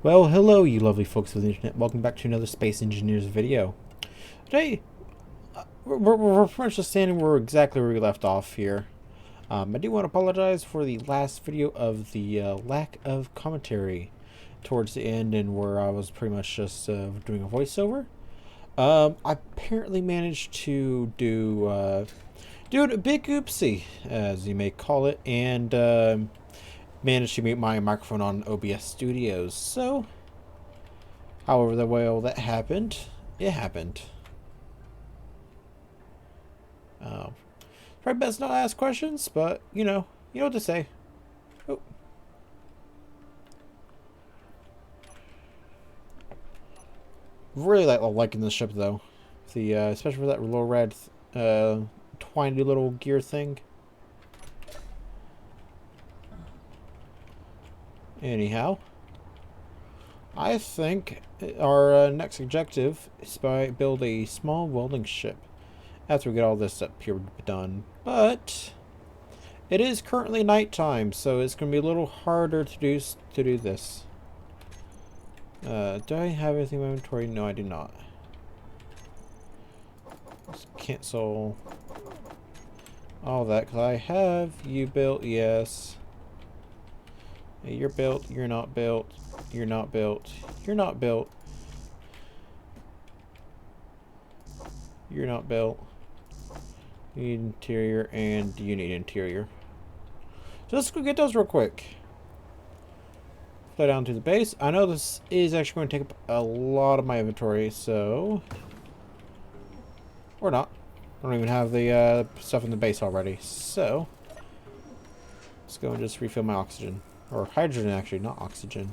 Well, hello, you lovely folks of the internet. Welcome back to another Space Engineers video. Today, we're pretty much just standing where exactly where we left off here. I do want to apologize for the last video of the lack of commentary towards the end, and where I was pretty much just doing a voiceover. I apparently managed to do a big oopsie, as you may call it, and managed to mute my microphone on OBS Studios. So, however the way all that happened, it happened. Probably best not to ask questions, but you know what to say. Oh. Really liking this ship though, the especially for that little red twiny little gear thing. Anyhow, I think our next objective is to build a small welding ship after we get all this up here done. But it is currently nighttime, so it's going to be a little harder to do this. Do I have anything in my inventory? No, I do not. Let's cancel all that because I have you built. Yes. Hey, you're built. You're not built. You're not built. You're not built. You're not built. You need interior, and you need interior. So let's go get those real quick. Fly down to the base. I know this is actually going to take up a lot of my inventory, so... Or not. I don't even have the stuff in the base already, so... Let's go and just refill my oxygen. Or hydrogen, actually, not oxygen.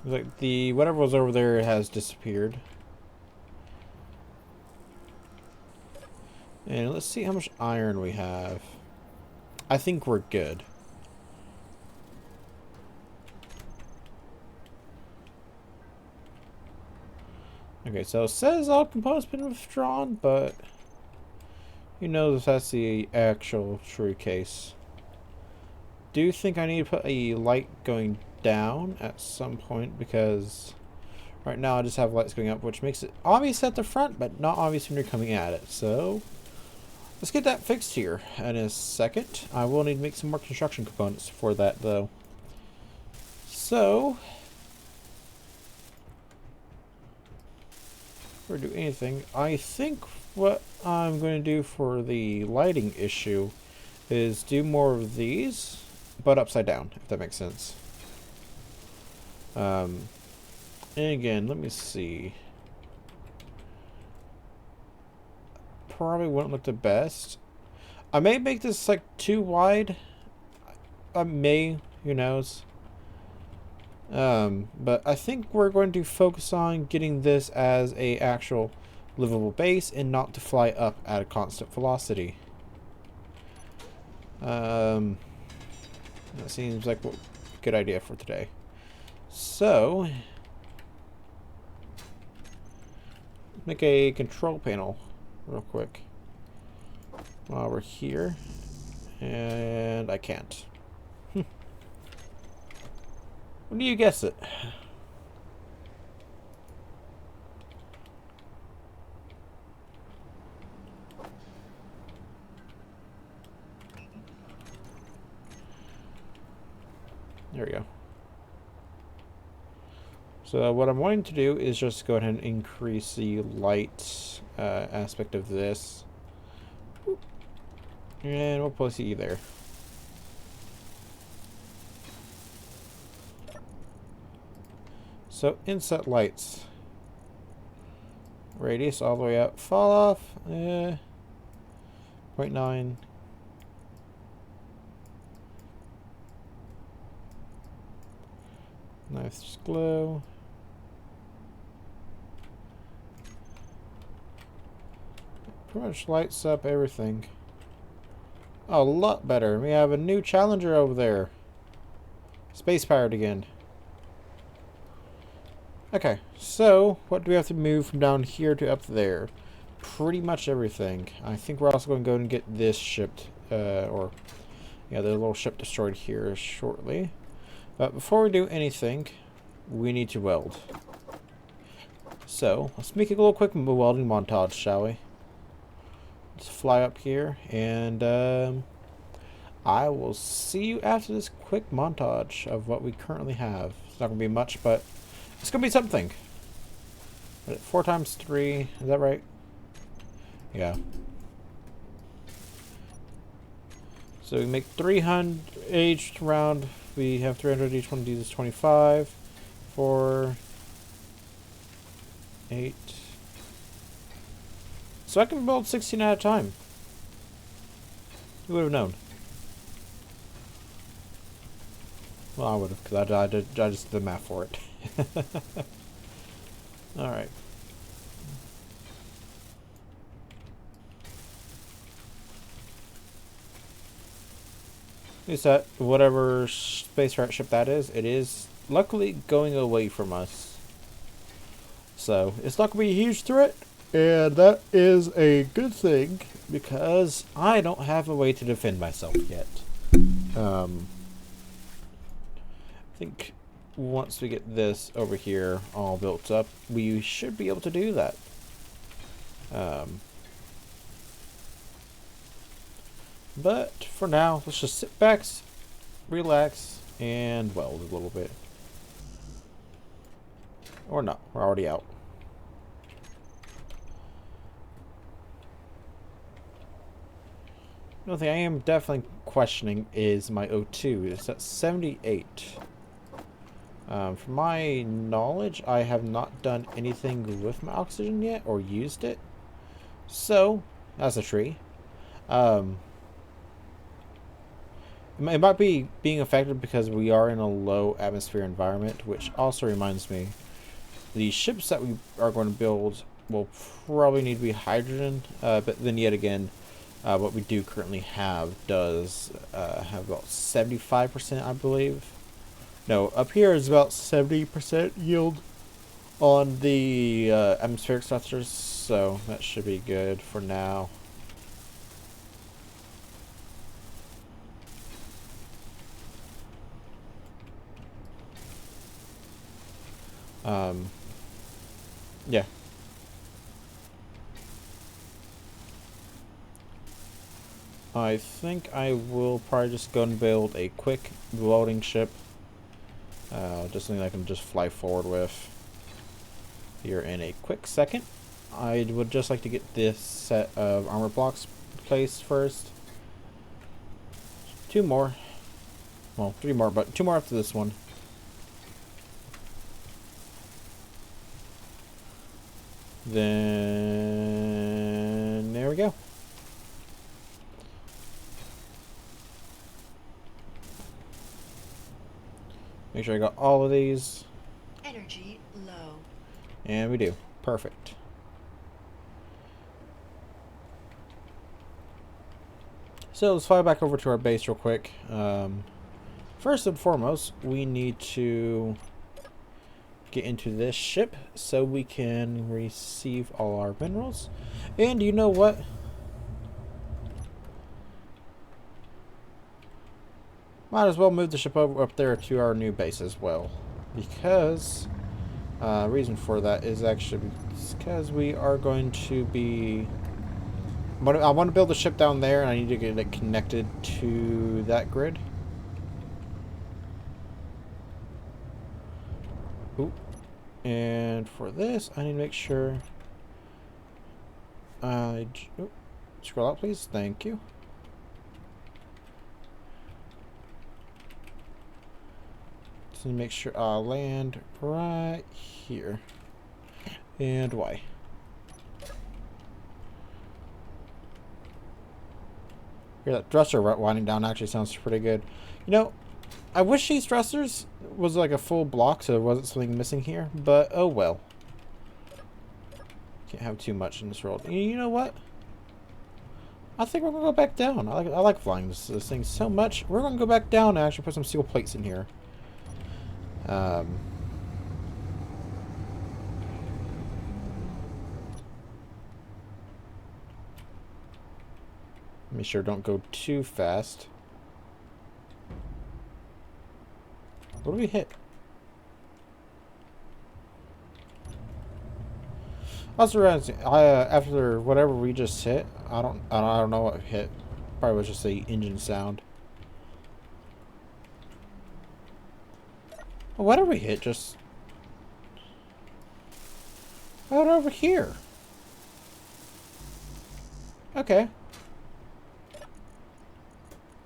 Like the whatever was over there has disappeared. And let's see how much iron we have. I think we're good. Okay, so it says all components been withdrawn, but you know that's the actual true case. Do you think I need to put a light going down at some point, because right now I just have lights going up, which makes it obvious at the front but not obvious when you're coming at it. So let's get that fixed here in a second. I will need to make some more construction components for that though. So before I do anything, I think what I'm going to do for the lighting issue is do more of these, but upside down, if that makes sense. And again, let me see. Probably wouldn't look the best. I may make this like too wide. I may, who knows. But I think we're going to focus on getting this as a actual livable base and not to fly up at a constant velocity. That seems like a good idea for today. So, make a control panel real quick while we're here. And I can't. When do you guess it? There we go. So what I'm wanting to do is just go ahead and increase the light aspect of this. And we'll place you there. So inset lights. Radius all the way up. Fall off. 0.9. Nice glow. Pretty much lights up everything. A lot better. We have a new challenger over there. Space powered again. Okay, so what do we have to move from down here to up there? Pretty much everything. I think we're also going to go and get this shipped, or yeah, the little ship destroyed here shortly. But before we do anything, we need to weld. So, let's make a little quick welding montage, shall we? Let's fly up here, and I will see you after this quick montage of what we currently have. It's not going to be much, but it's going to be something. 4 times 3, is that right? Yeah. So we make 300 each round. We have 300 each one of these is 25. 4, 8. So I can build 16 at a time. Who would have known? Well, I would have, because I just did the math for it. Alright. Is that whatever space rat ship that is? It is luckily going away from us. So it's not going to be a huge threat, and that is a good thing because I don't have a way to defend myself yet. I think once we get this over here all built up, we should be able to do that. But for now, let's just sit back, relax, and weld a little bit. Or not, we're already out. One thing I am definitely questioning is my O2. It's at 78. From my knowledge, I have not done anything with my oxygen yet, or used it. So, that's a tree. It might be being affected because we are in a low atmosphere environment, which also reminds me, the ships that we are going to build will probably need to be hydrogen, but then yet again, what we do currently have does have about 75%, I believe. No, up here is about 70% yield on the atmospheric thrusters, so that should be good for now. Yeah. I think I will probably just go and build a quick welding ship. Just something I can just fly forward with here in a quick second. I would just like to get this set of armor blocks placed first. 2 more. Well, 3 more, but 2 more after this one. Then there we go. Make sure I got all of these. Energy low. And we do. Perfect. So let's fly back over to our base real quick. First and foremost, we need to get into this ship so we can receive all our minerals. And you know what? Might as well move the ship over up there to our new base as well, because reason for that is actually because we are going to be. I want to build a ship down there, and I need to get it connected to that grid. Ooh. And for this, I need to make sure. Scroll out, please. Thank you. Just need to make sure I land right here. And why? Here, that dresser winding down actually sounds pretty good. You know, I wish these dressers was like a full block so there wasn't something missing here, but oh well. Can't have too much in this world. You know what? I think we're gonna go back down. I like flying this thing so much. We're gonna go back down and actually put some steel plates in here. Make sure don't go too fast. What did we hit? Also, after whatever we just hit, I don't know what hit. Probably was just the engine sound. Well, what did we hit? Just right over here. Okay.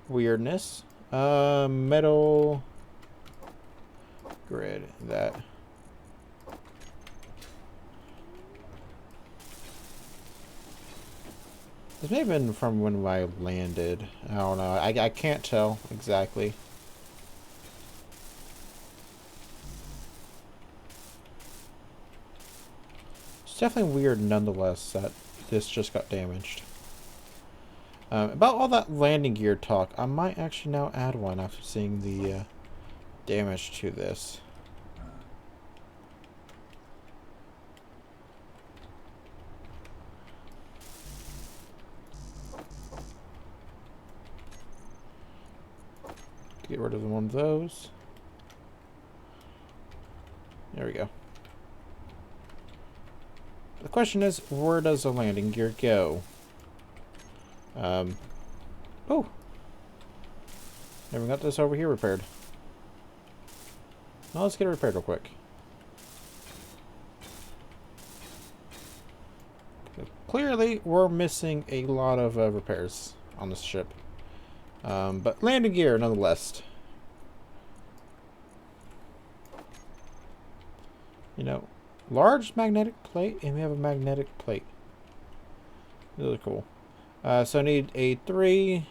Weirdness. Metal grid. That. This may have been from when I landed. I don't know. I can't tell exactly. It's definitely weird nonetheless that this just got damaged. About all that landing gear talk, I might actually now add one after seeing the damage to this. Get rid of one of those. There we go. The question is, where does the landing gear go? Oh! Never got this over here repaired. Well, let's get it repaired real quick. Clearly, we're missing a lot of repairs on this ship. But landing gear, nonetheless. You know, large magnetic plate, and we have a magnetic plate. Really cool. So I need a 3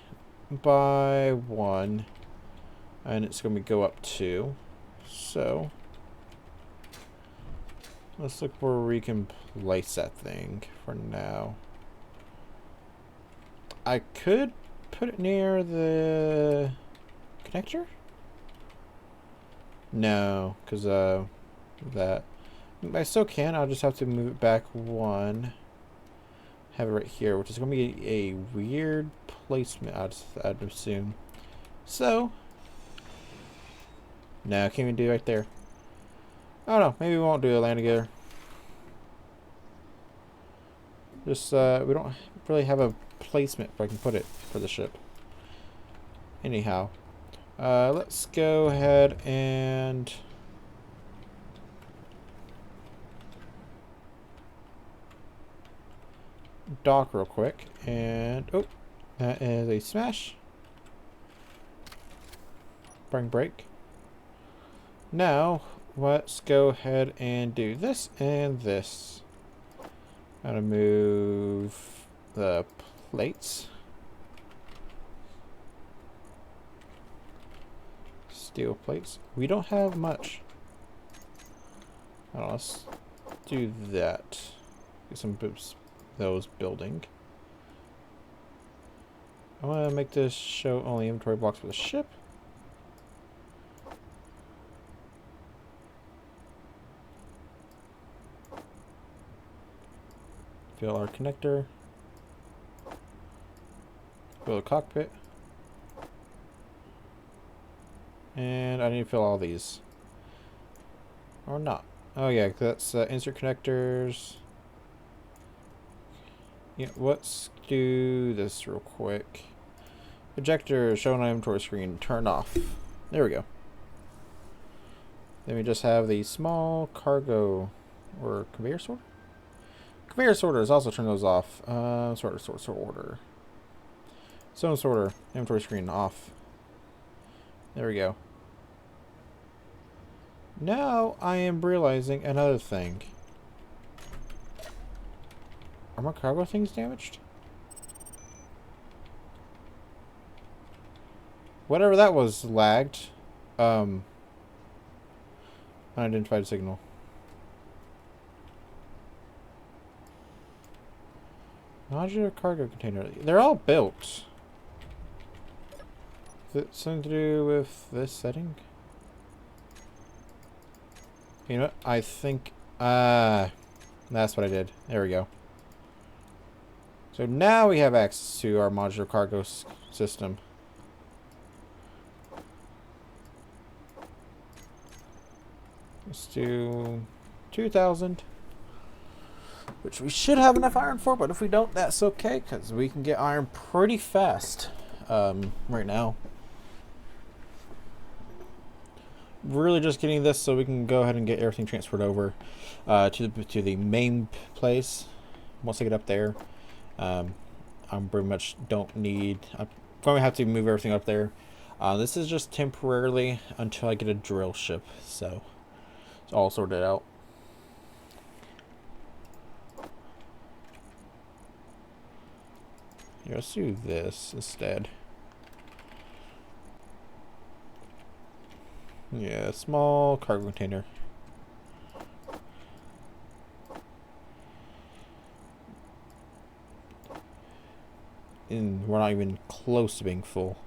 by 1, and it's going to go up 2. So let's look where we can place that thing for now. I could put it near the connector? No, because that. I still can. I'll just have to move it back 1. Have it right here, which is going to be a weird placement, I'd assume. So, no, can't even do it right there. I don't know. Maybe we won't do a land together. Just, we don't really have a placement where I can put it for the ship. Anyhow, let's go ahead and dock real quick, and oh, that is a smash. Spring brake. Now let's go ahead and do this and this. Gotta move the plates. Steel plates. We don't have much. Oh, let's do that. Get some boops. Those building. I want to make this show only inventory blocks for the ship. Fill our connector. Fill the cockpit. And I need to fill all these. Or not. Oh yeah, that's insert connectors. Yeah, let's do this real quick. Projector shown on inventory screen, turn off. There we go. Then we just have the small cargo or conveyor sorter. Conveyor sorters, also turn those off. Sorter. Zone sorter, inventory screen off. There we go. Now I am realizing another thing. Are my cargo things damaged? Whatever that was lagged. Unidentified signal. Modular cargo container. They're all built. Is it something to do with this setting? You know what? I think... that's what I did. There we go. So now we have access to our modular cargo system. Let's do 2,000. Which we should have enough iron for, but if we don't, that's okay, because we can get iron pretty fast right now. Really just getting this so we can go ahead and get everything transferred over to the main place. Once I get up there, I pretty much don't need... I'm going to have to move everything up there. This is just temporarily until I get a drill ship, so it's all sorted out. Here, let's do this instead. Yeah, small cargo container. And we're not even close to being full.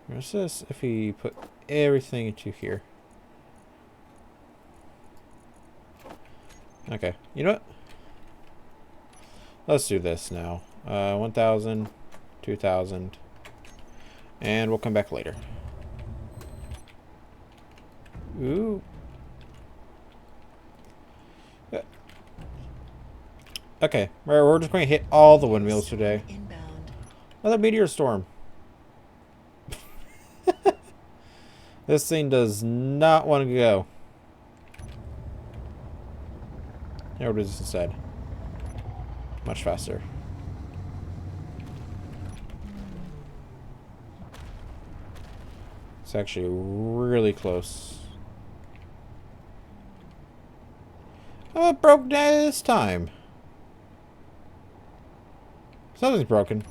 What's this if we put everything into here? Okay, you know what? Let's do this now. 1,000, 2,000, and we'll come back later. Ooh. Okay, we're just going to hit all the windmills today. Inbound. Another meteor storm. This thing does not want to go. Here, what is this instead? Much faster. It's actually really close. Oh, it broke this time. Something's broken.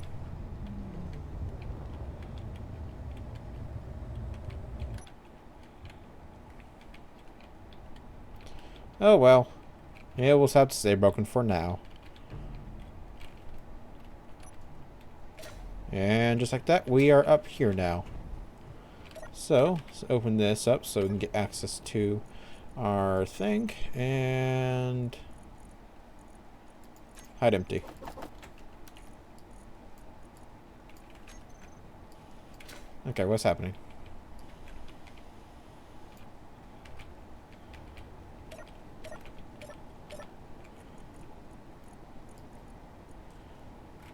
Oh well. Yeah, we'll have to stay broken for now. And just like that, we are up here now. So, let's open this up so we can get access to our thing. And hide empty. Okay, what's happening?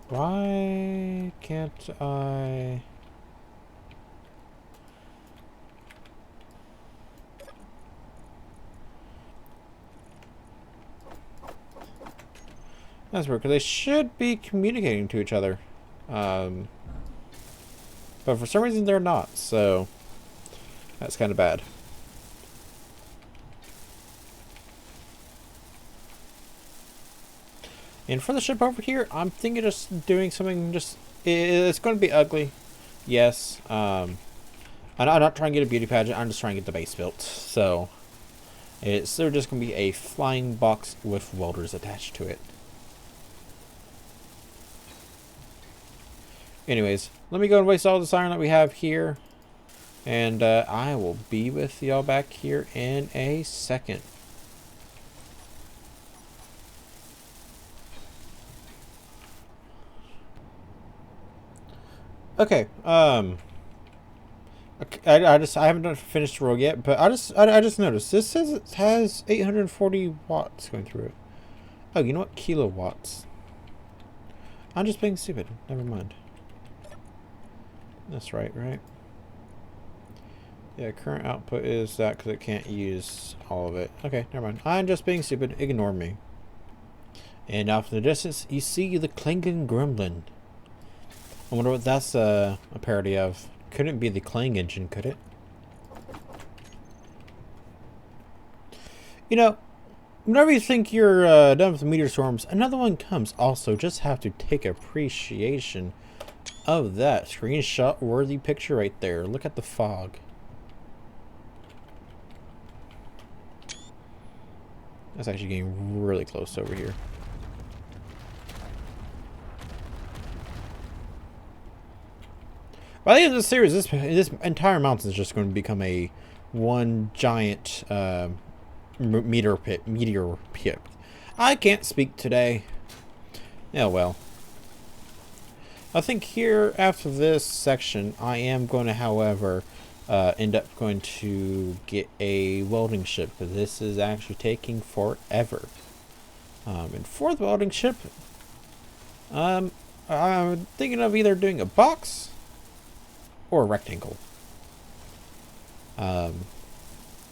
Why can't I... That's weird, because they should be communicating to each other. But for some reason they're not, so that's kind of bad. And for the ship over here, I'm thinking of just doing something just... It's going to be ugly. Yes. I'm not trying to get a beauty pageant. I'm just trying to get the base built. So, they're just going to be a flying box with welders attached to it. Anyways, let me go and waste all this iron that we have here. And I will be with y'all back here in a second. Okay, I haven't finished the roll yet, but I just noticed this says it has 840 watts going through it. Oh, you know what? Kilowatts. I'm just being stupid. Never mind. That's right? Yeah, current output is that because it can't use all of it. Okay, never mind. I'm just being stupid. Ignore me. And off in the distance, you see the Klingon Gremlin. I wonder what that's a parody of. Couldn't be the Clang engine, could it? You know, whenever you think you're done with the meteor storms, another one comes. Also, just have to take appreciation of that screenshot-worthy picture right there. Look at the fog. That's actually getting really close over here. By the end of this series, this entire mountain is just going to become a one giant meteor pit. I can't speak today. Oh well. I think here after this section, I am going to, however, end up going to get a welding ship, because this is actually taking forever. And for the welding ship, I'm thinking of either doing a box or a rectangle. Both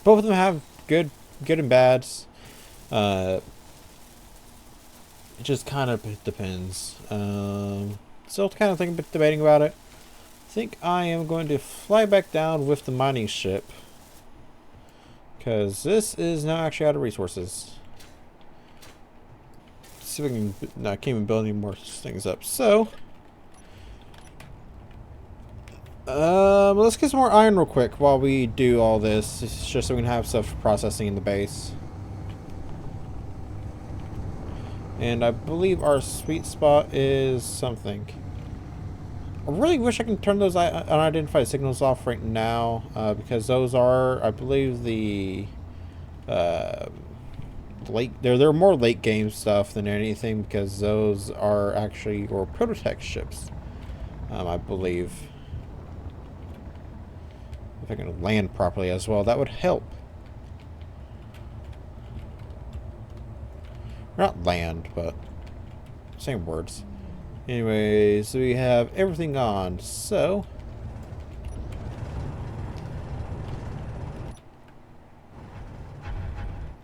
of them have good and bads. It just kind of depends. Still kind of debating about it. I think I am going to fly back down with the mining ship, because this is now actually out of resources. Let's see if I can. No, I can't even build any more things up. So, let's get some more iron real quick while we do all this. It's just so we can have stuff for processing in the base. And I believe our sweet spot is something. I really wish I can turn those unidentified signals off right now, because those are, I believe, the late. They're more late game stuff than anything, because those are actually prototype ships. I believe. If I can land properly as well, that would help. Not land, but same words. Anyways, we have everything on, so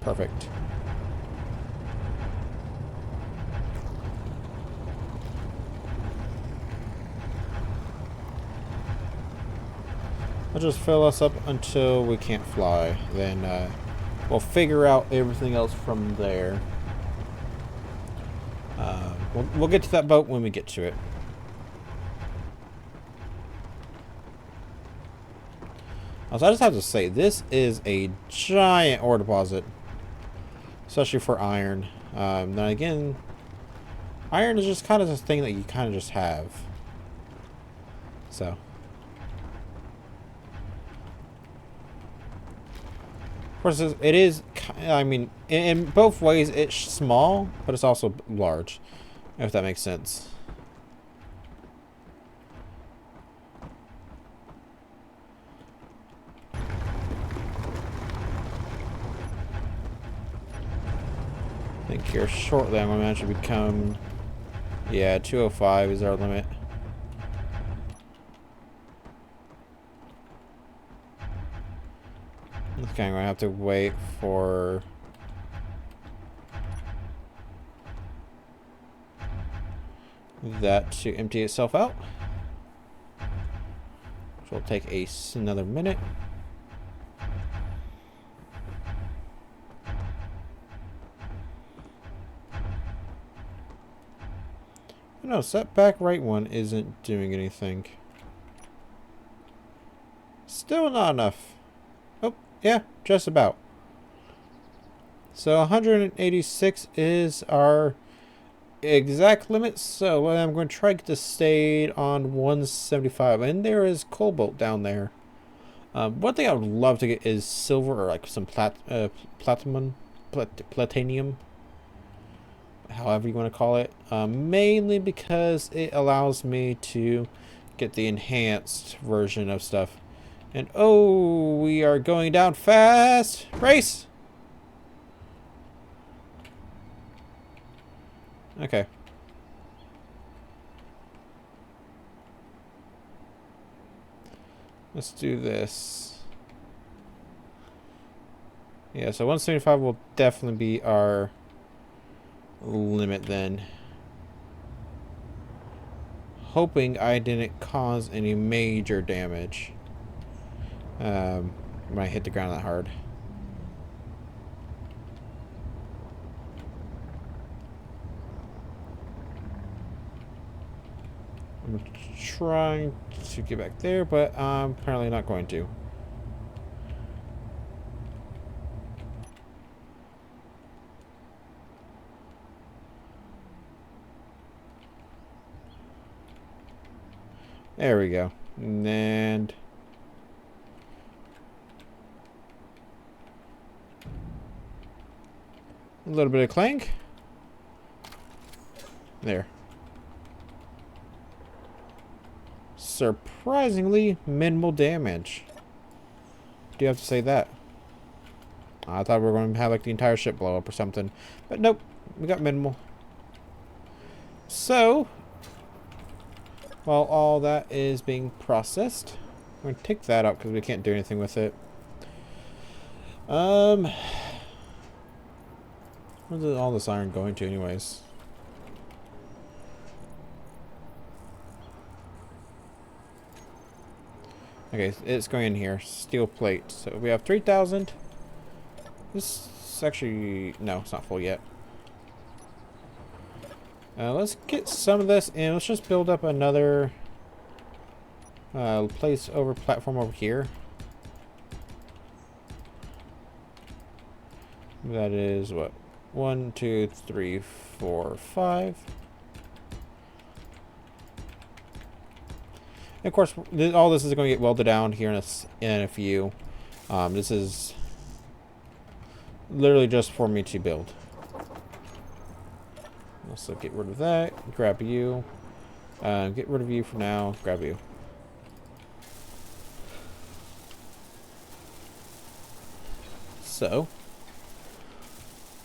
perfect. I'll just fill us up until we can't fly. Then we'll figure out everything else from there. We'll get to that boat when we get to it. Also, I just have to say, this is a giant ore deposit, especially for iron. Then again, iron is just kind of this thing that you kind of just have. So, of course, it is. I mean, in both ways, it's small, but it's also large, if that makes sense. I think here shortly I'm going to actually become. Yeah, 205 is our limit. Okay, I'm going to have to wait for that to empty itself out, which will take another minute. No, setback right one isn't doing anything. Still not enough. Oh, yeah, just about. So 186 is our exact limit, so I'm going to try to stay on 175, and there is cobalt down there. One thing I would love to get is silver, or like some platinum, however you want to call it, mainly because it allows me to get the enhanced version of stuff. And oh, we are going down fast. Race. Okay. Let's do this. Yeah, so 175 will definitely be our limit then. Hoping I didn't cause any major damage when I hit the ground that hard. I'm trying to get back there, but I'm apparently not going to. There we go. And a little bit of clank. There. surprisingly minimal damage. Do you have to say that? I thought we were going to have like the entire ship blow up or something. But nope, we got minimal. So, while all that is being processed, I'm going to take that out because we can't do anything with it. Where's all this iron going to anyways? Okay, it's going in here. Steel plate. So we have 3,000. This is actually... no, it's not full yet. Let's get some of this and let's just build up another platform over here. That is what? 1, 2, 3, 4, 5. And of course, all this is going to get welded down here in a few. This is literally just for me to build. So get rid of that. Grab you. Get rid of you for now. Grab you. So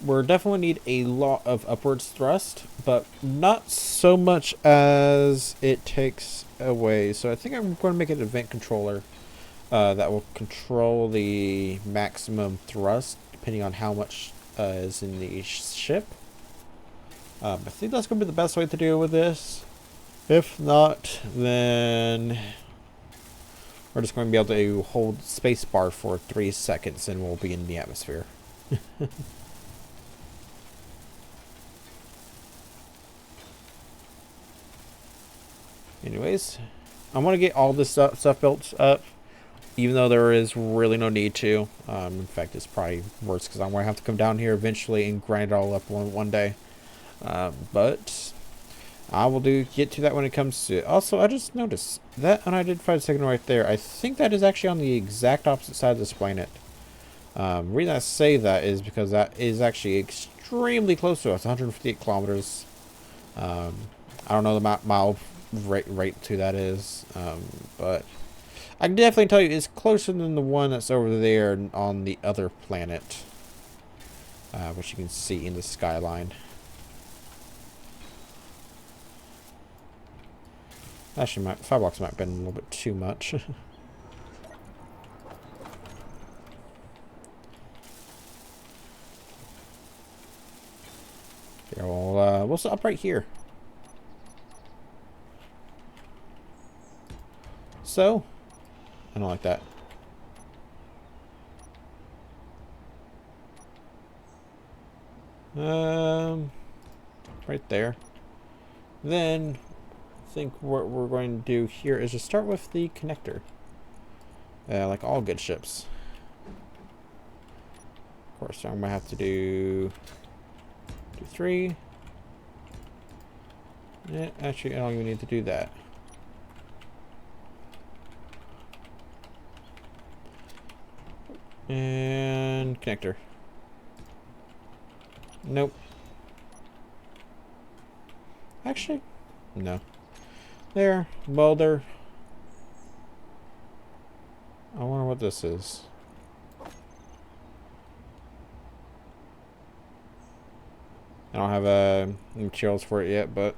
we're definitely need a lot of upwards thrust, but not so much as it takes away. So I think I'm going to make an event controller that will control the maximum thrust depending on how much is in the ship. I think that's going to be the best way to deal with this. If not, then we're just going to be able to hold spacebar for 3 seconds and we'll be in the atmosphere. Anyways, I want to get all this stuff built up, even though there is really no need to. In fact, it's probably worse because I'm going to have to come down here eventually and grind it all up one day. But I will get to that when it comes to it. Also, I just noticed that unidentified signal right there. I think that is actually on the exact opposite side of this planet. The reason I say that is because that is actually extremely close to us, 158 kilometers. I don't know the mile rate to that is, but I can definitely tell you it's closer than the one that's over there on the other planet, which you can see in the skyline. Actually, my firebox might have been a little bit too much. Here, we'll stop right here. So, I don't like that. Right there. Then I think what we're going to do here is just start with the connector. Like all good ships. Of course, I'm gonna have to do 3. Yeah, actually, I don't even need to do that. And connector. Nope. Actually, no. There, welder. I wonder what this is. I don't have materials for it yet, but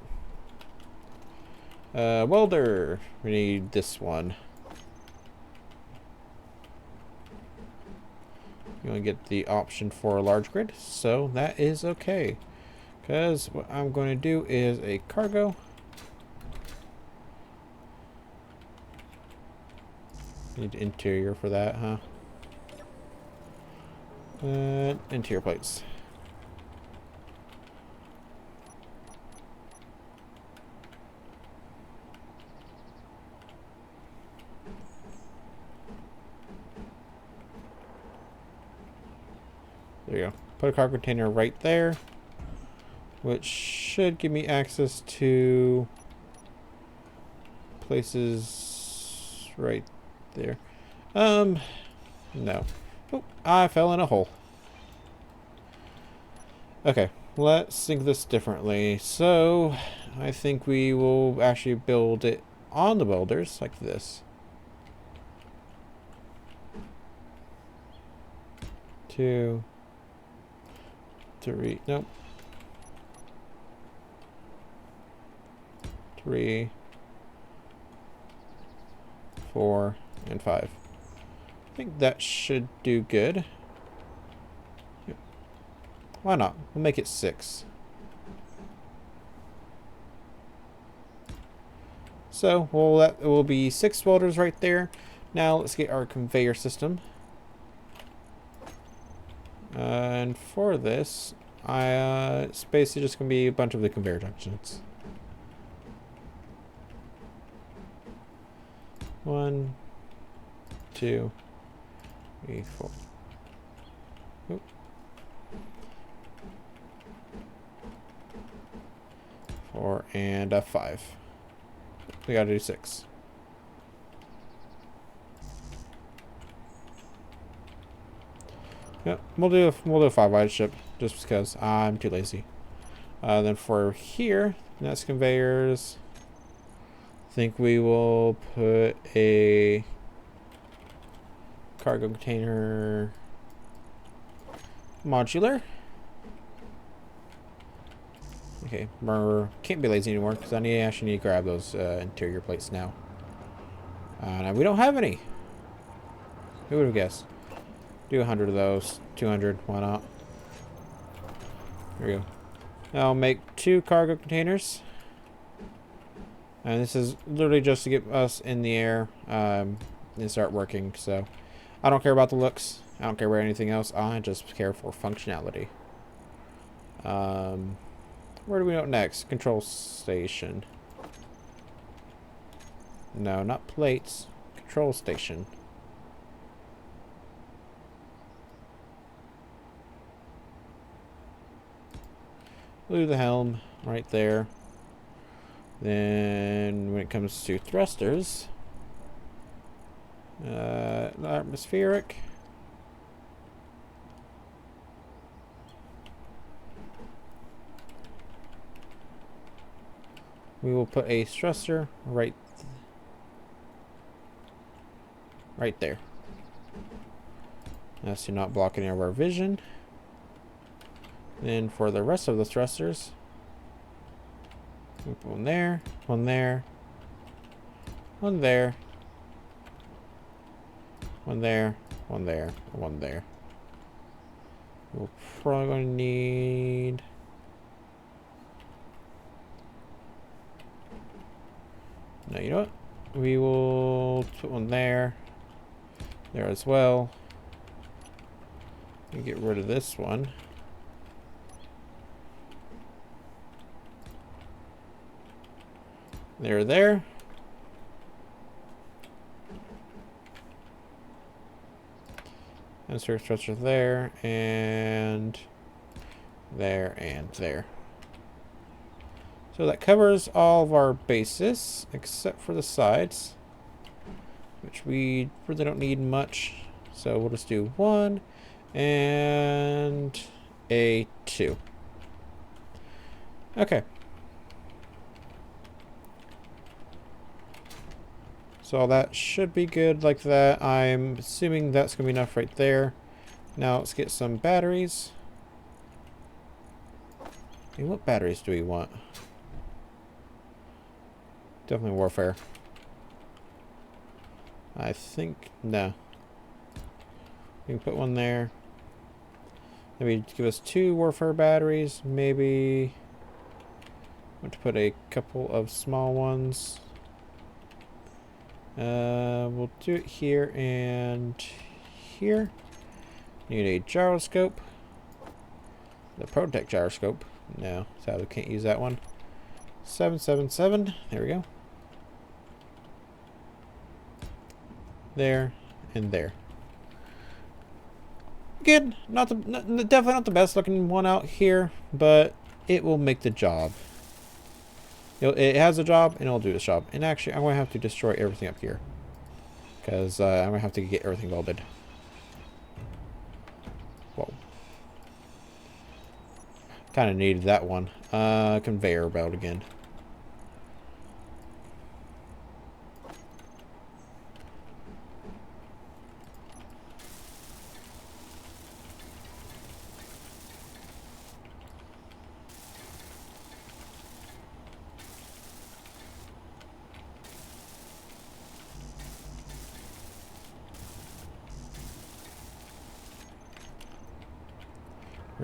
welder. We need this one. You want to get the option for a large grid, so that is okay. Because what I'm going to do is a cargo. Need interior for that, huh? Interior plates. There you go. Put a cargo container right there, which should give me access to places right there. No. Oh, I fell in a hole. Okay, let's think this differently. So, I think we will actually build it on the welders like this. 2, 3, nope. 3, 4, and 5. I think that should do good. Yep. Why not? We'll make it 6. So, well, that will be 6 welders right there. Now, let's get our conveyor system. And for this, it's basically just going to be a bunch of the conveyor junctions. 1, 2, 3, 4. Oop. 4 and 5. We gotta do 6. Yep, we'll do a 5-wide ship just because I'm too lazy. Then for here, next conveyors, I think we will put a cargo container modular. Okay, can't be lazy anymore because I actually need to grab those interior plates now. Now we don't have any. Who would have guessed? Do 100 of those. 200, why not? There we go. Now I'll make 2 cargo containers. And this is literally just to get us in the air and start working. So I don't care about the looks. I don't care about anything else. I just care for functionality. Where do we go next? Control station. No, not plates. Control station. Blew the helm right there. Then when it comes to thrusters, atmospheric. We will put a thruster right there. That's to not block any of our vision. Then for the rest of the thrusters, we put one there, one there, one there, one there, one there, one there. We're probably going to need no, you know what? We will put one there as well. And get rid of this one. There. Insert structure there, and there, and there. So that covers all of our bases, except for the sides, which we really don't need much. So we'll just do 1 and a 2. Okay. So that should be good like that. I'm assuming that's going to be enough right there. Now let's get some batteries. Hey, what batteries do we want? Definitely warfare. I think, no. We can put one there. Maybe give us 2 warfare batteries. Maybe want to put a couple of small ones. We'll do it here and here. Need a gyroscope. The Protect gyroscope. No, sadly we can't use that one. 777. There we go. There and there. Again, definitely not the best looking one out here, but it will make the job. It has a job, and it'll do its job. And actually, I'm going to have to destroy everything up here. Because I'm going to have to get everything welded. Whoa. Kind of needed that one. Conveyor belt again.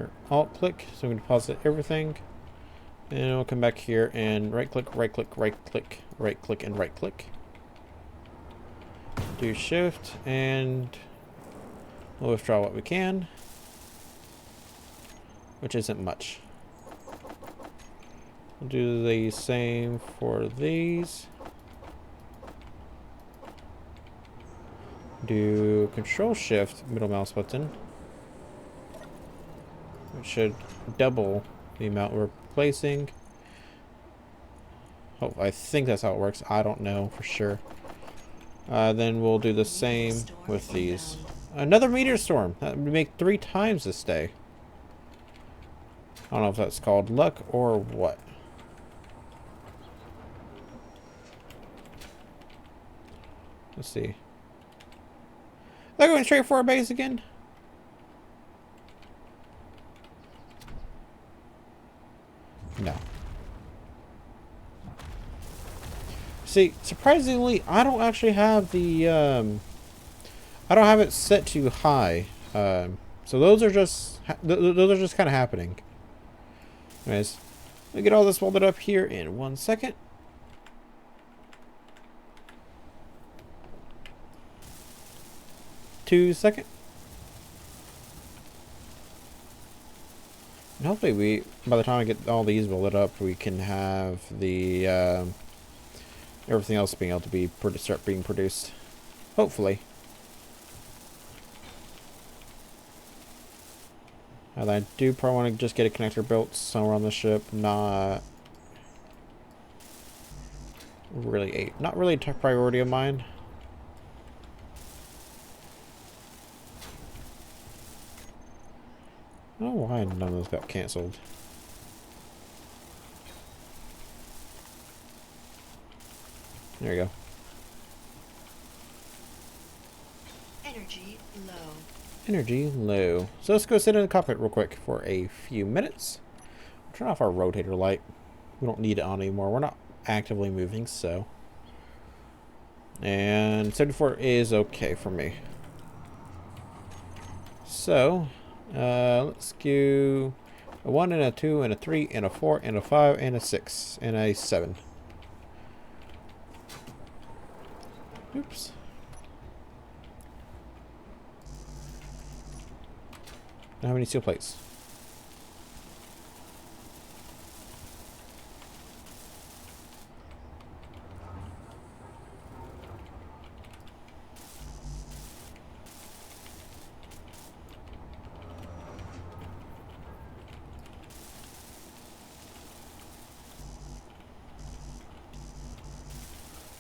or alt click, so we can deposit everything. And we'll come back here and right click, right click, right click, right click, and right click. Do shift and we'll withdraw what we can, which isn't much. We'll do the same for these. Do control shift middle mouse button, which should double the amount we're placing. Oh, I think that's how it works. I don't know for sure. Then we'll do the same with these. Another meteor storm. That would make 3 times this day. I don't know if that's called luck or what. Let's see. They're going straight for our base again? No. See, surprisingly, I don't actually have the, I don't have it set to high. So those are just, those are just kind of happening. Anyways, let me get all this welded up here in 1 second. Two second. And hopefully by the time I get all these welded up, we can have the, everything else being able to be start being produced. Hopefully. And I do probably want to just get a connector built somewhere on the ship. Not really a top priority of mine. I don't know why none of those got canceled. There you go. Energy low. Energy low. So let's go sit in the cockpit real quick for a few minutes. Turn off our rotator light. We don't need it on anymore. We're not actively moving, so. And 74 is okay for me. So, let's do a 1 and a 2 and a 3 and a 4 and a 5 and a 6 and a 7. Oops. How many steel plates?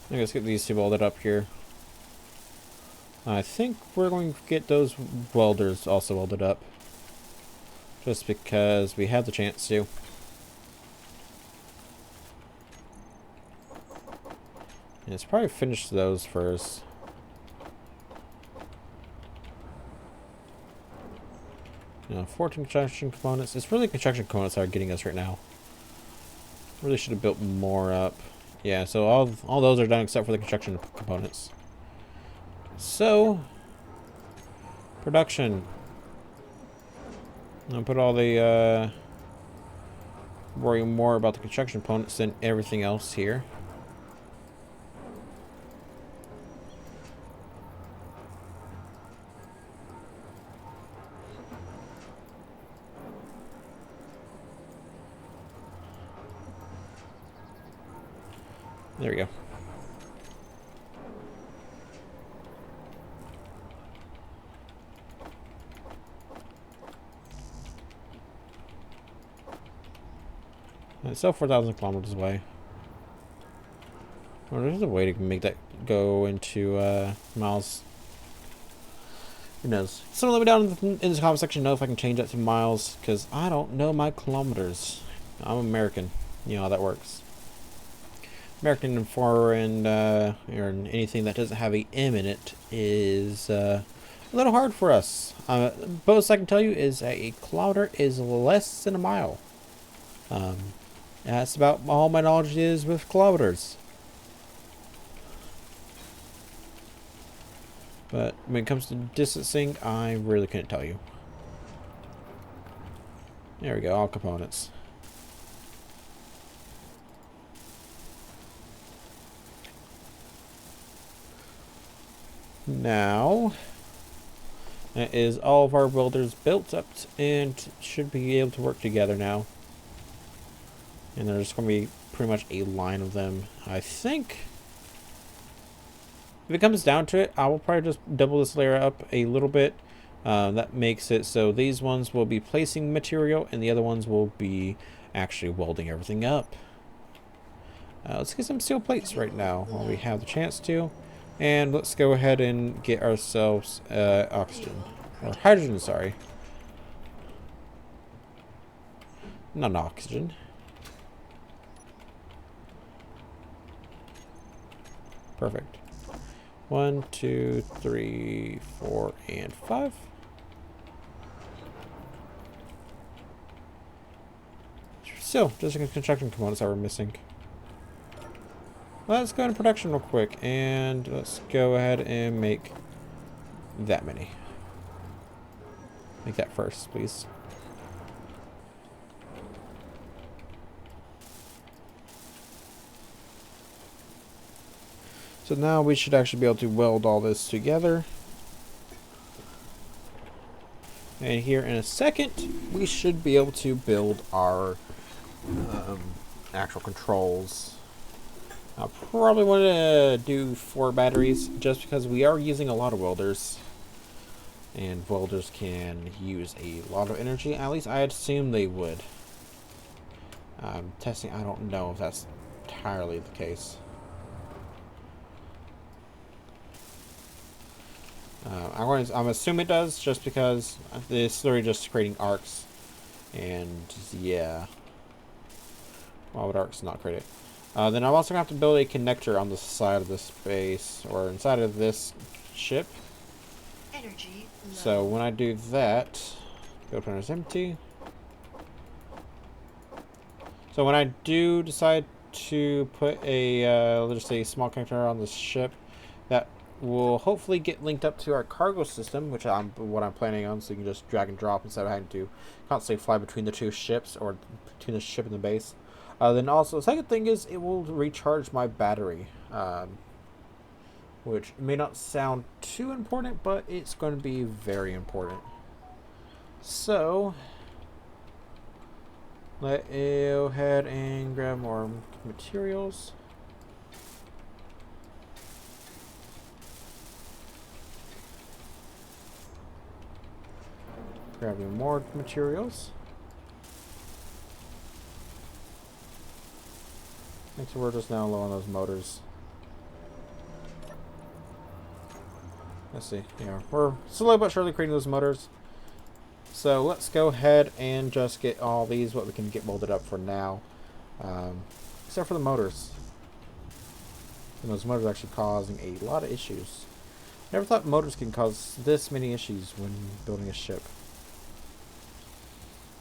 Let's get these two welded up here. I think we're going to get those welders also welded up. Just because we had the chance to. And let's probably finish those first. You know, 14 construction components. It's really construction components that are getting us right now. Really should have built more up. Yeah, so all those are done except for the construction components. So, production. I'll put all the, worry more about the construction components than everything else here. There we go. It's still 4,000 kilometers away. Well, there's a way to make that go into miles. Who knows? Someone let me down in the comment section know if I can change that to miles, because I don't know my kilometers. I'm American. You know how that works. American and foreign, or anything that doesn't have a M in it is a little hard for us. Most I can tell you is a kilometer is less than a mile. That's about all my knowledge is with kilometers. But when it comes to distancing, I really couldn't tell you. There we go, all components. Now, that is all of our welders built up and should be able to work together now. And there's going to be pretty much a line of them. I think if it comes down to it, I will probably just double this layer up a little bit. That makes it so these ones will be placing material and the other ones will be actually welding everything up. Let's get some steel plates right now while we have the chance to. And let's go ahead and get ourselves oxygen. Or hydrogen, sorry. Not oxygen. Perfect. 1, 2, 3, 4, and 5. Still, just construction components that we're missing. Let's go into production real quick, and let's go ahead and make that many. Make that first, please. So now we should actually be able to weld all this together. And here in a second, we should be able to build our actual controls. I probably want to do 4 batteries just because we are using a lot of welders. And welders can use a lot of energy. At least I assume they would. Testing, I don't know if that's entirely the case. I'm assuming it does just because this literally just creating arcs. And yeah. Why would arcs not create it? Then I'm also going to have to build a connector on the side of this base, or inside of this ship. Energy low. So when I do that, go to is empty. So when I do decide to put a, let's just say, a small connector on the ship, that will hopefully get linked up to our cargo system, which what I'm planning on, so you can just drag and drop instead of having to constantly fly between the 2 ships, or between the ship and the base. Then also, the second thing is it will recharge my battery, which may not sound too important, but it's going to be very important. So, let's go ahead and grab more materials. Grabbing more materials. So we're just now low on those motors. Let's see. Yeah, we're slowly but surely creating those motors. So let's go ahead and just get all these what we can get molded up for now, except for the motors. And those motors are actually causing a lot of issues. Never thought motors can cause this many issues when building a ship.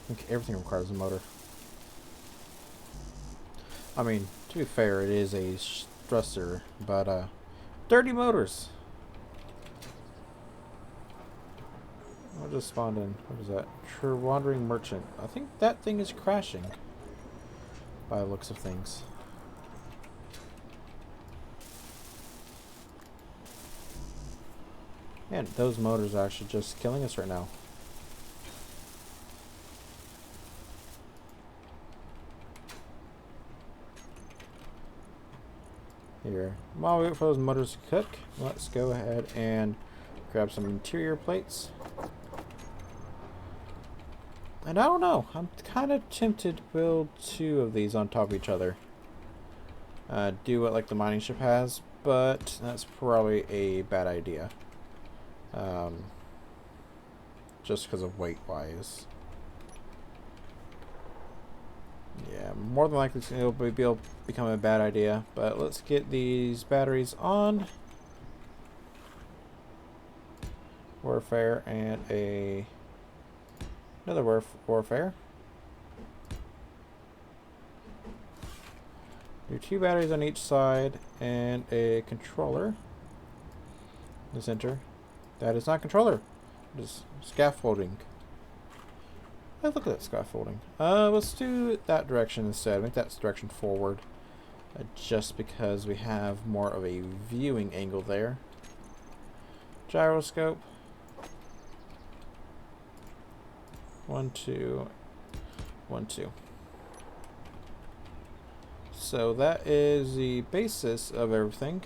I think everything requires a motor. I mean, to be fair, it is a stressor, but dirty motors. I'll just spawned in. What is that? True Wandering Merchant. I think that thing is crashing by the looks of things. Man, those motors are actually just killing us right now. Here, while we wait for those motors to cook, let's go ahead and grab some interior plates. And I don't know, I'm kind of tempted to build 2 of these on top of each other. Do what like the mining ship has, but that's probably a bad idea. Just because of weight wise. Yeah, more than likely it'll become a bad idea, but let's get these batteries on. Warfare and another warfare. Do 2 batteries on each side and a controller in the center. That is not controller. It is scaffolding. Hey, look at that scaffolding. Let's do that direction instead. Make that direction forward. Just because we have more of a viewing angle there. Gyroscope. 1, 2. 1, 2. So that is the basis of everything.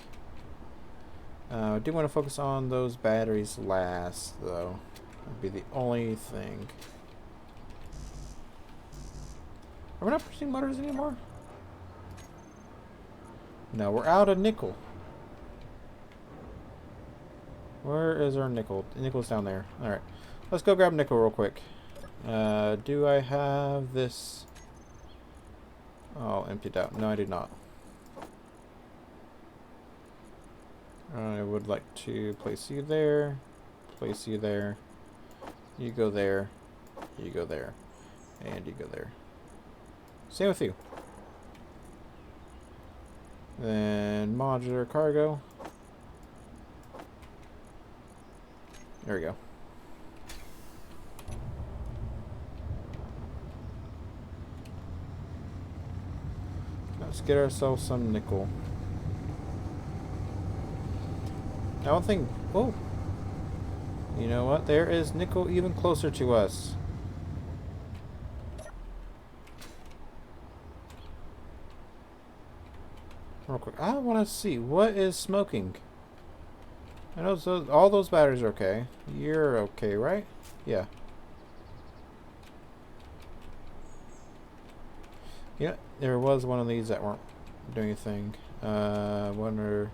I do want to focus on those batteries last, though. That'd be the only thing. Are we not producing motors anymore? No, we're out of nickel. Where is our nickel? Nickel's down there. Alright. Let's go grab nickel real quick. Do I have this? Oh, emptied out. No, I did not. I would like to place you there. Place you there. You go there. You go there. And you go there. Same with you. Then modular cargo. There we go. Let's get ourselves some nickel. I don't think... Oh! You know what? There is nickel even closer to us. Real quick. I want to see. What is smoking? I know all those batteries are okay. You're okay, right? Yeah. Yeah, there was one of these that weren't doing anything. Wonder...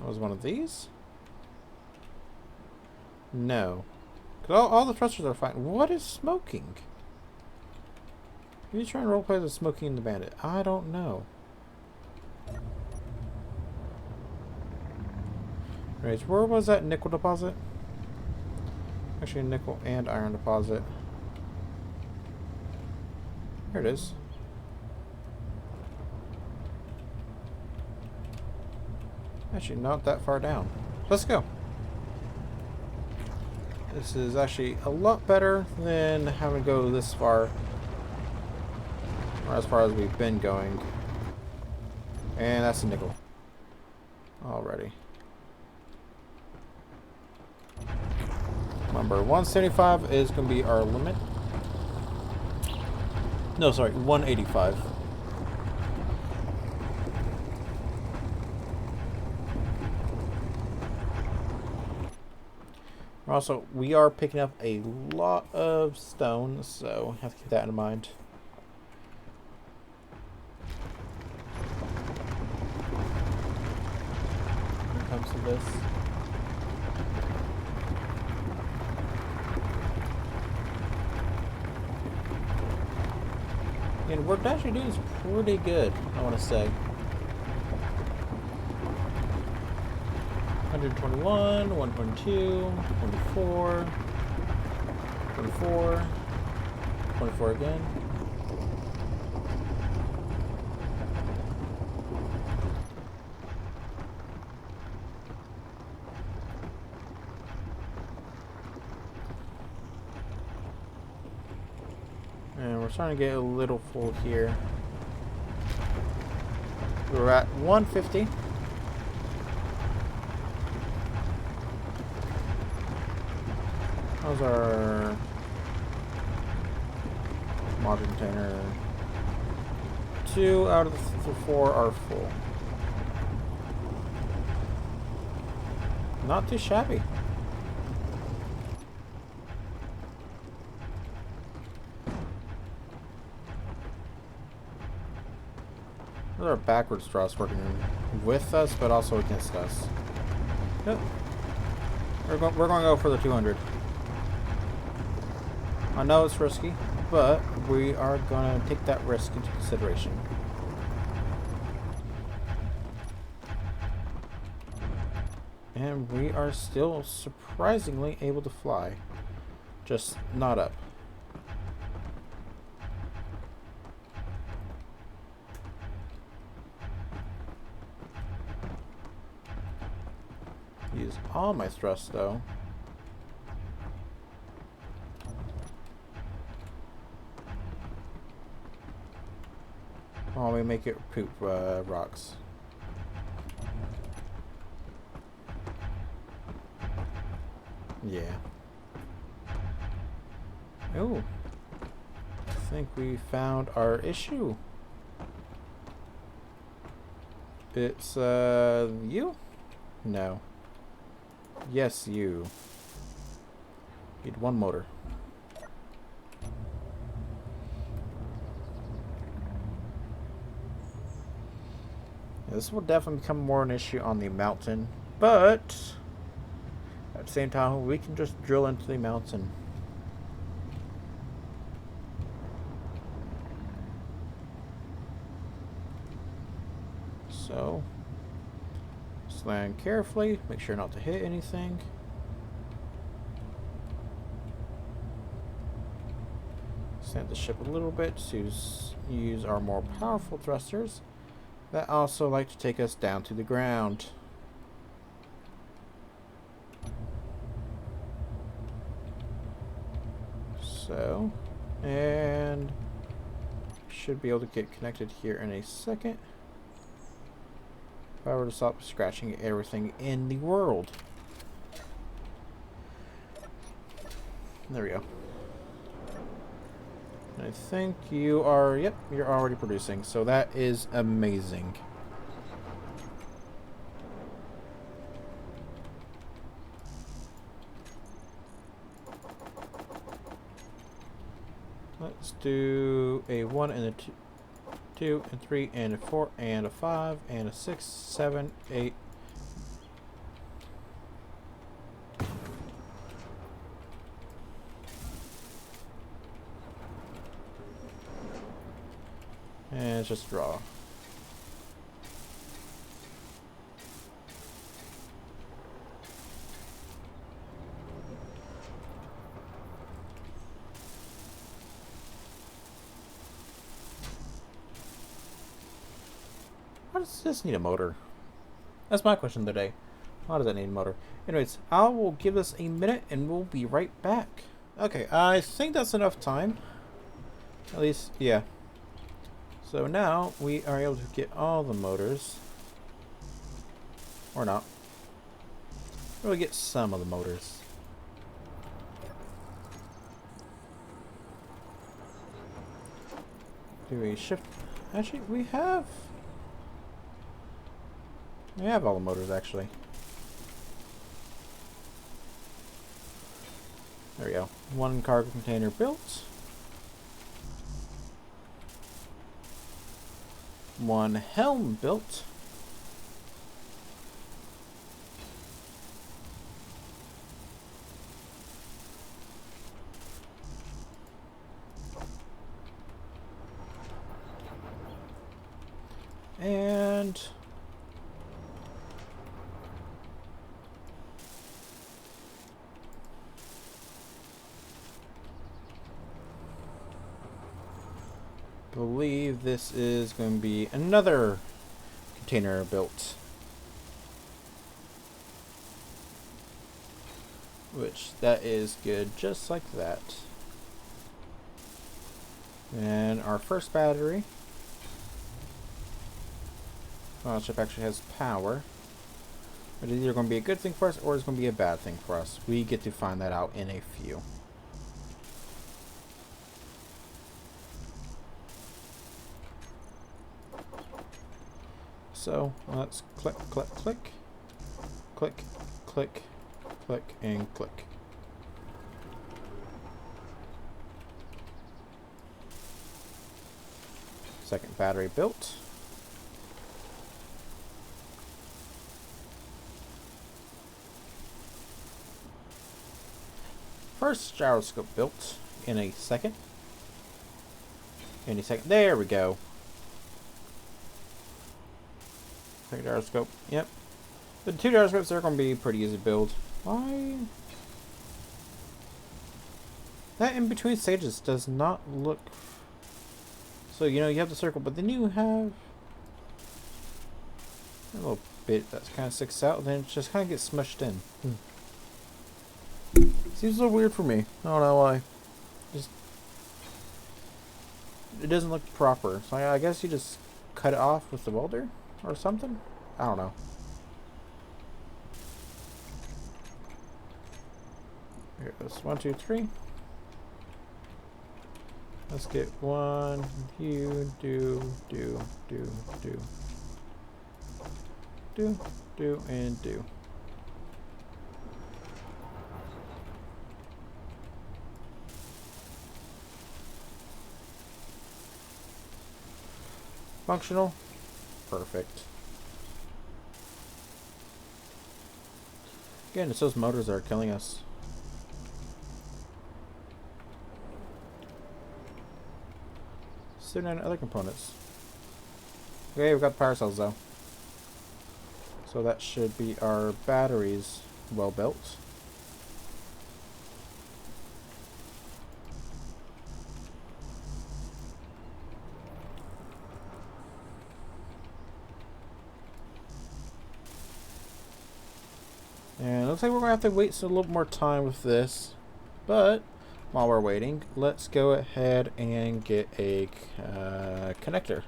Was one of these? No. Because all the thrusters are fine. What is smoking? Are you trying to roleplay the Smoking and the Bandit? I don't know. Right, where was that nickel deposit? Actually, a nickel and iron deposit. Here it is. Actually, not that far down. Let's go. This is actually a lot better than having to go this far. Or as far as we've been going. And that's a nickel. Alrighty. Remember, 175 is going to be our limit. No, sorry, 185. Also, we are picking up a lot of stone, so have to keep that in mind. When it comes to this. And we're actually doing is pretty good, I want to say. 121, 122, 24, 24, 24 again. And we're starting to get a little full here. We're at 150. How's our modern container? 2 out of the 4 are full. Not too shabby. Those are backwards thrust working with us, but also against us. Yep. We're going to go for the 200. I know it's risky, but we are going to take that risk into consideration. And we are still surprisingly able to fly. Just not up. Use all my thrust though. while we make it poop rocks. Yeah. Oh. I think we found our issue. It's, you? No. Yes, you. Need one motor. Yeah, this will definitely become more an issue on the mountain, but at the same time, we can just drill into the mountain. So, just land carefully, make sure not to hit anything. Sand the ship a little bit to use our more powerful thrusters that also like to take us down to the ground. So, and should be able to get connected here in a second. If I were to stop scratching everything in the world. There we go. I think you are, yep, you're already producing, so that is amazing. Let's do a 1 and a 2 and 3 and a 4 and a 5 and a 6, 7, 8. And it's just draw. Why does this need a motor? That's my question of the day. Why does that need a motor? Anyways, I will give this a minute and we'll be right back. Okay, I think that's enough time. At least, yeah. So now we are able to get all the motors. Or not. We'll get some of the motors. Do we shift? Actually, we have all the motors actually. There we go. One cargo container built. One helm built. And believe this is going to be another container built, which that is good, just like that. And our first battery. Well, the ship actually has power. But it's either going to be a good thing for us or it's going to be a bad thing for us. We get to find that out in a few. So let's click, click, click, click, click, click, and click. Second battery built. First gyroscope built in a second. Any second. There we go. Second gyroscope. Yep. The two gyroscopes are going to be pretty easy to build. Why? That in between stages does not look. So, you know, you have the circle, but then you have a little bit that kind of sticks out, then it just kind of gets smushed in. Seems a little weird for me. I don't know why. Just it doesn't look proper. So I guess you just cut it off with the welder or something. I don't know. Here it goes. 1, 2, 3. Let's get one. You do, and do. Functional. Perfect. Again, it's those motors that are killing us. And other components. Okay, we've got the power cells though. So that should be our batteries well built. And it looks like we're going to have to wait a little more time with this. But while we're waiting, let's go ahead and get a connector.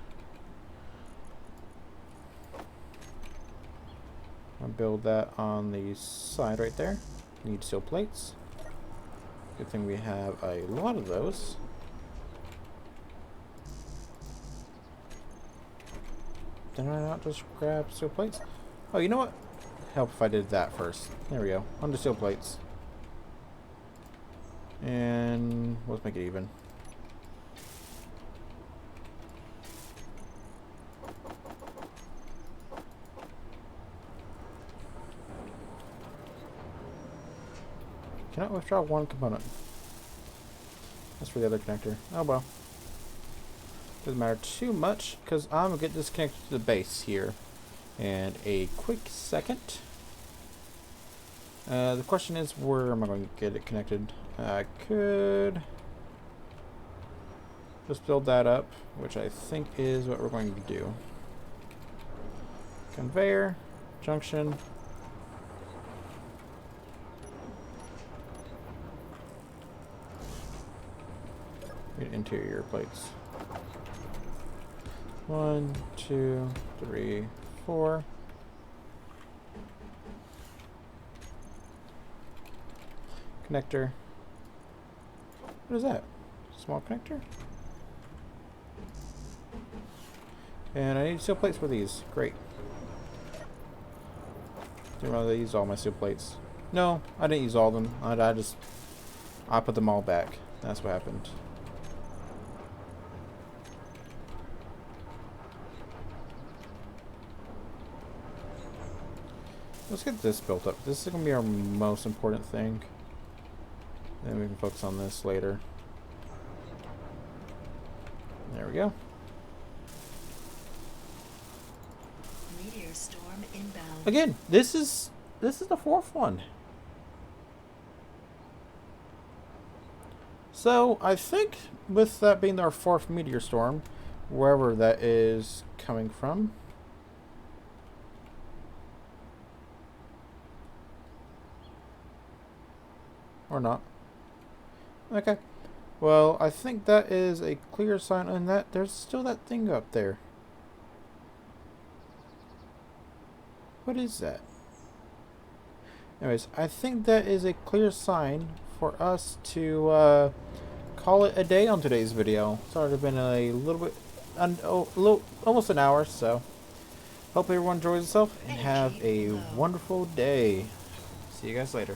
I'll build that on the side right there. Need steel plates. Good thing we have a lot of those. Did I not just grab steel plates? Oh, you know what? Help if I did that first. There we go. On the steel plates. And let's make it even. Cannot withdraw one component. That's for the other connector. Oh well. Doesn't matter too much because I'm gonna get this connected to the base here. And a quick second. The question is, where am I going to get it connected? I could just build that up, which I think is what we're going to do. Conveyor, junction. Get interior plates. 1, 2, 3, 4. Connector. What is that? Small connector? And I need steel plates for these. Great. Didn't really use all my steel plates. No, I didn't use all of them. I put them all back. That's what happened. Let's get this built up. This is going to be our most important thing. Then we can focus on this later. There we go. Meteor storm inbound. Again, this is the fourth one. So I think with that being our fourth meteor storm, wherever that is coming from. Or not. Okay. Well, I think that is a clear sign on that. There's still that thing up there. What is that? Anyways, I think that is a clear sign for us to call it a day on today's video. Sorry, it's been a little bit, almost an hour, so hope everyone enjoys itself and have a wonderful day. See you guys later.